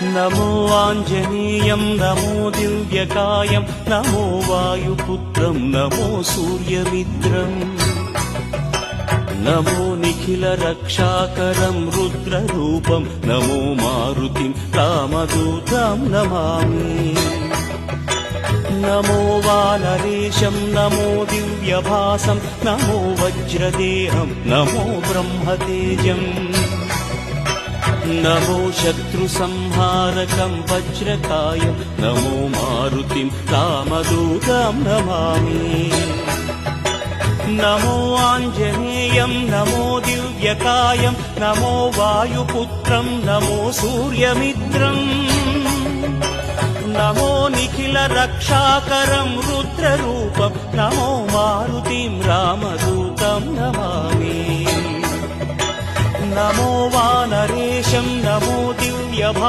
नमो आञ्जनेयं नमो दिव्यकायं नमो वायुपुत्रं नमो सूर्यमित्रम् नमो निखिलरक्षाकरं रुद्ररूपं नमो मारुतिं रामदूतं Namami नमो वानरेशं नमो दिव्यभासं नमो वज्रदेहं नमो ब्रह्मतेजम् नमो शत्रुसंहारकं वज्रकायं नमो मारुतिं रामदूतं Namami नमो आञ्जनेयं नमो दिव्यकायं नमो वायुपुत्रं नमो सूर्यमित्रम् नमो निखिलरक्षाकरं रुद्ररूपं नमो मारुतिं रामदूतं Namami नमो वानरेशं नमो दिव्यभा